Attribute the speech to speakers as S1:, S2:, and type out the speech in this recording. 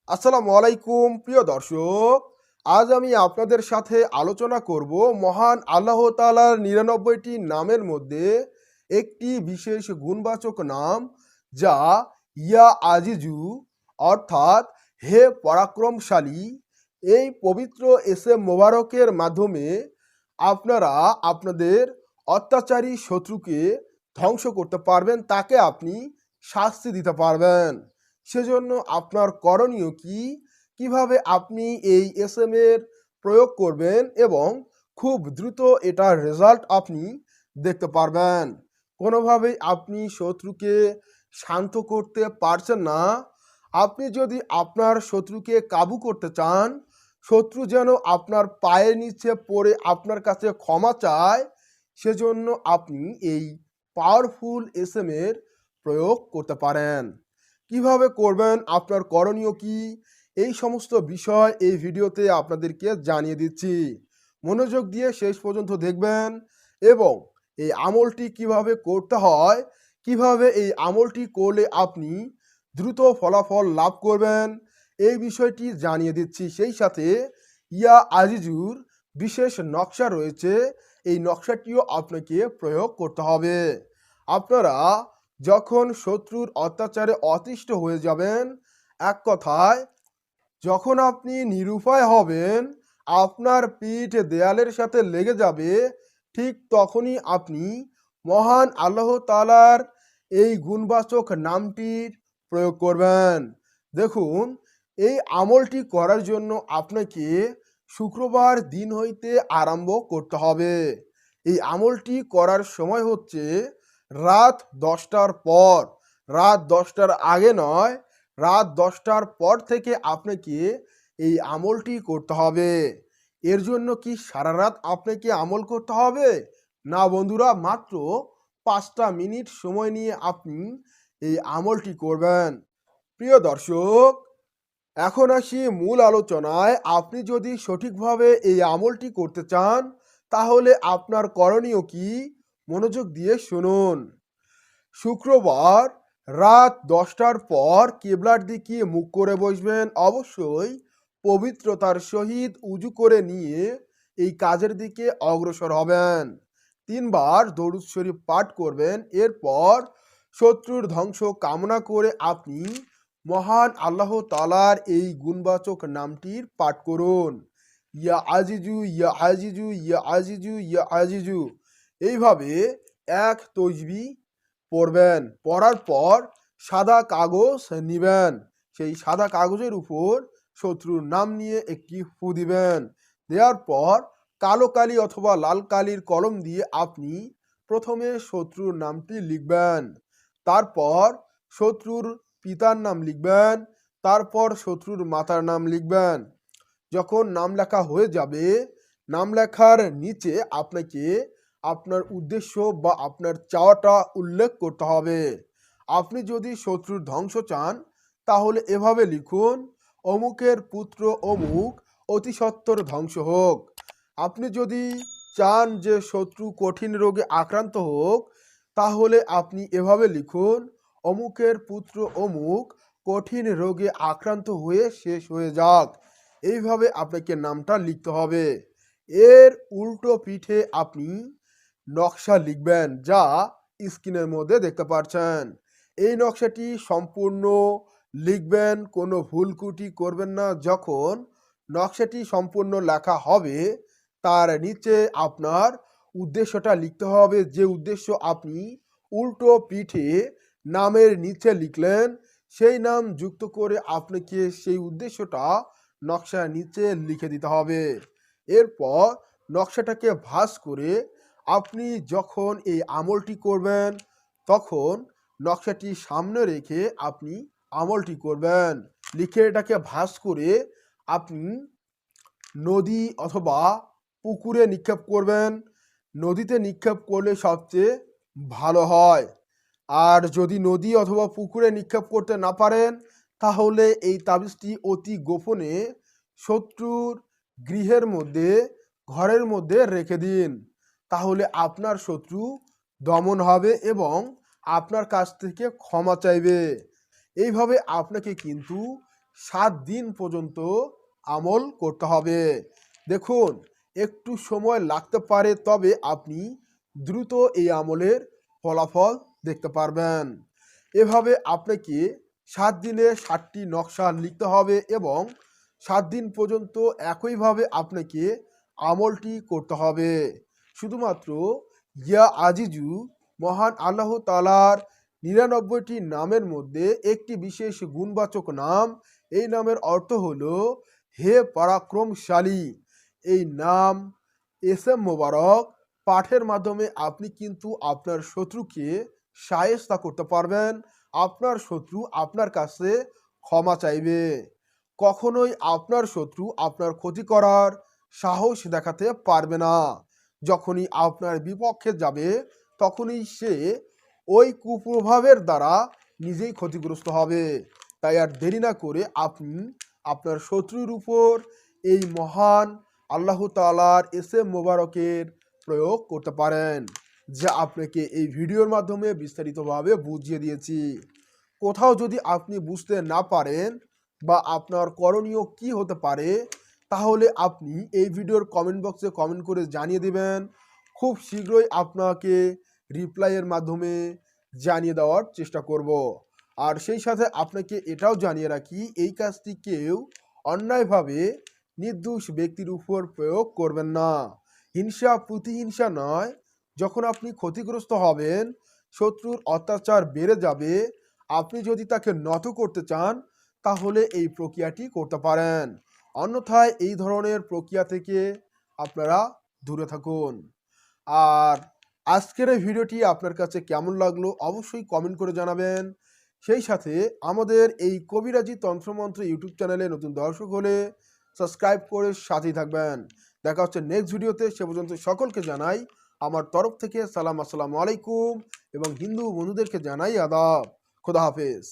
S1: আসসালামু আলাইকুম প্রিয় দর্শক। আজ আমি আপনাদের সাথে আলোচনা করব মহান আল্লাহ তাআলার ৯৯টি নামের মধ্যে একটি বিশেষ গুণবাচক নাম, যা ইয়া আজিজু অর্থাৎ হে পরাক্রমশালী। এই পবিত্র এসএম মোবারকের মাধ্যমে আপনারা আপনাদের অত্যাচারী শত্রুকে ধ্বংস করতে পারবেন, তাকে আপনি শাস্তি দিতে পারবেন। সেজন্য আপনার করণীয় কি, কিভাবে আপনি এই এসএম এর প্রয়োগ করবেন এবং খুব দ্রুত এটার রেজাল্ট আপনি দেখতে পারবেন। কোনোভাবেই আপনি শত্রুকে শান্ত করতে পারছেন না। আপনি যদি আপনার শত্রুকে কাবু করতে চান, শত্রু যেন আপনার পায়ের নিচে পড়ে আপনার কাছে ক্ষমা চায়, সেজন্য আপনি এই পাওয়ারফুল এসএম এর প্রয়োগ করতে পারেন। কিভাবে করবেন, আপনার করণীয় কি, এই সমস্ত বিষয় এই ভিডিওতে আপনাদেরকে জানিয়ে দিচ্ছি। মনোযোগ দিয়ে শেষ পর্যন্ত দেখবেন এবং এই আমলটি কিভাবে করতে হয়, কিভাবে এই আমলটি করলে আপনি দ্রুত ফলাফল লাভ করবেন, এই বিষয়টি জানিয়ে দিচ্ছি। সেই সাথে ইয়া আজিজুর বিশেষ নকশা রয়েছে, এই নকশাটিও আপনাকে প্রয়োগ করতে হবে। আপনারা যখন শত্রুর অত্যাচারে অতিষ্ঠ হয়ে যাবেন, এক কথায় যখন আপনি নিরুপায় হবেন, আপনার পিঠ দেয়ালের সাথে লেগে যাবে, ঠিক তখনই আপনি মহান আল্লাহ তাআলার এই গুণবাচক নামটির প্রয়োগ করবেন। দেখুন, এই আমলটি করার জন্য আপনাকে শুক্রবার দিন হইতে আরম্ভ করতে হবে। এই আমলটি করার সময় হচ্ছে রাত 10টার পর। রাত 10টার আগে নয়, রাত 10টার পর থেকে আপনাকে এই আমলটি করতে হবে। এর জন্য কি সারা রাত আপনাকে আমল করতে হবে? না বন্ধুরা, মাত্র 5টা মিনিট সময় নিয়ে আপনি এই আমলটি করবেন। প্রিয় দর্শক, এখন আসি মূল আলোচনায়। আপনি যদি সঠিকভাবে এই আমলটি করতে চান, তাহলে আপনার করণীয় কি, মনোযোগ দিয়ে শুনুন। শুক্রবার রাত 10টার পর কিবলার দিকে মুখ করে বসবেন। অবশ্যই পবিত্রতার সহিত উজু করে নিয়ে এই কাজের দিকে অগ্রসর হবেন। 3বার দরুদ শরীফ পাঠ করবেন। এরপর শত্রুর ধ্বংস কামনা করে আপনি মহান আল্লাহ তাআলার এই গুণবাচক নামটির পাঠ করুন। ইয়া আজিজু ইয়া আজিজু ইয়া আজিজু ইয়া আজিজু, এইভাবে এক তসবিহ পড়বেন। পড়ার পর সাদা কাগজ নিবেন। সেই সাদা কাগজের উপর শত্রুর নাম নিয়ে একটি ফু দিবেন। দেওয়ার পর কালো কালি অথবা লাল কালির কলম দিয়ে আপনি প্রথমে শত্রুর নামটি লিখবেন। তারপর শত্রুর পিতার নাম লিখবেন। তারপর শত্রুর মাতার নাম লিখবেন। যখন নাম লেখা হয়ে যাবে, নাম লেখার নিচে আপনাকে আপনার উদ্দেশ্য বা আপনার চাওয়াটা উল্লেখ করতে হবে। আপনি যদি শত্রুর ধ্বংস চান, তাহলে এভাবে লিখুন: অমুকের পুত্র অমুক অতি সত্বর ধ্বংস হোক। আপনি যদি চান যে শত্রু কঠিন রোগে আক্রান্ত হোক, তাহলে আপনি এভাবে লিখুন: অমুকের পুত্র অমুক কঠিন রোগে আক্রান্ত হয়ে শেষ হয়ে যাক। এইভাবে আপনাকে নামটা লিখতে হবে। এর উল্টো পিঠে আপনি নকশা লিখবেন, যা স্ক্রিনের মধ্যে দেখতে পাচ্ছেন। এই নকশাটি সম্পূর্ণ লিখবেন, কোনো ভুলকুটি করবেন না। যখন নকশাটি সম্পূর্ণ লেখা হবে, তার নিচে আপনার উদ্দেশ্যটা লিখতে হবে। যে উদ্দেশ্য আপনি উল্টো পিঠে নামের নিচে লিখলেন, সেই নাম যুক্ত করে আপনাকে সেই উদ্দেশ্যটা নকশার নিচে লিখে দিতে হবে। এরপর নকশাটাকে ভাঁজ করে আপনি যখন এই আমলটি করবেন, তখন নকশাটি সামনে রেখে আপনি আমলটি করবেন। লিখে এটাকে ভাঁজ করে আপনি নদী অথবা পুকুরে নিক্ষেপ করবেন। নদীতে নিক্ষেপ করলে সবচেয়ে ভালো হয়। আর যদি নদী অথবা পুকুরে নিক্ষেপ করতে না পারেন, তাহলে এই তাবিজটি অতি গোপনে শত্রুর গৃহের মধ্যে, ঘরের মধ্যে রেখে দিন। তাহলে আপনার শত্রু দমন হবে এবং আপনার কাছ থেকে ক্ষমা চাইবে। এইভাবে আপনাকে কিন্তু 7 দিন পর্যন্ত আমল করতে হবে। দেখুন, একটু সময় লাগতে পারে, তবে আপনি দ্রুত এই আমলের ফলাফল দেখতে পারবেন। এভাবে আপনাকে 7 দিনে 7টি নকশা লিখতে হবে এবং 7 দিন পর্যন্ত একইভাবে আপনাকে আমলটি করতে হবে। শুধুমাত্র ইয়া আজিজু, মহান আল্লাহ তাআলার 99টি নামের মধ্যে একটি বিশেষ গুণবাচক নাম। এই নামের অর্থ হলো হে পরাক্রমশালী। এই নাম এসএম মোবারক পাঠের মাধ্যমে আপনি কিন্তু আপনার শত্রুকে শায়েস্তা করতে পারবেন। আপনার শত্রু আপনার কাছে ক্ষমা চাইবে। কখনোই আপনার শত্রু আপনার ক্ষতি করার সাহস দেখাতে পারবে না। যখনই আপনার বিপক্ষে যাবে, তখনই সে ওই কুপ্রভাবের দ্বারা নিজেই ক্ষতিগ্রস্ত হবে। তাই আর দেরি না করে আপনি আপনার শত্রুর উপর এই মহান আল্লাহ তাআলার এসএম মোবারকের প্রয়োগ করতে পারেন, যা আপনাকে এই ভিডিওর মাধ্যমে বিস্তারিতভাবে বুঝিয়ে দিয়েছি। কোথাও যদি আপনি বুঝতে না পারেন বা আপনার করণীয় কি হতে পারে, তাহলে আপনি এই ভিডিওর কমেন্ট বক্সে কমেন্ট করে জানিয়ে দিবেন। খুব শীঘ্রই আপনাকে রিপ্লাইয়ের মাধ্যমে জানিয়ে দেওয়ার চেষ্টা করব। আর সেই সাথে আপনাকে এটাও জানিয়ে রাখি, এই কাজটি কেউ অন্যায়ভাবে নির্দোষ ব্যক্তির উপর প্রয়োগ করবেন না। হিংসা প্রতিহিংসা নয়। যখন আপনি ক্ষতিগ্রস্ত হবেন, শত্রুর অত্যাচার বেড়ে যাবে, আপনি যদি তাকে নত করতে চান, তাহলে এই প্রক্রিয়াটি করতে পারেন। অন্যথায় এই ধরনের প্রক্রিয়া থেকে আপনারা দূরে থাকুন। আর আজকের এই ভিডিওটি আপনার কাছে কেমন লাগলো অবশ্যই কমেন্ট করে জানাবেন। সেই সাথে আমাদের এই কবিরাজি তন্ত্রমন্ত্র ইউটিউব চ্যানেলে নতুন দর্শক হলে সাবস্ক্রাইব করে সাথেই থাকবেন। দেখা হচ্ছে নেক্সট ভিডিওতে। সে পর্যন্ত সকলকে জানাই আমার তরফ থেকে সালাম, আসসালামু আলাইকুম, এবং হিন্দু বন্ধুদেরকে জানাই আদাব। খোদা হাফেজ।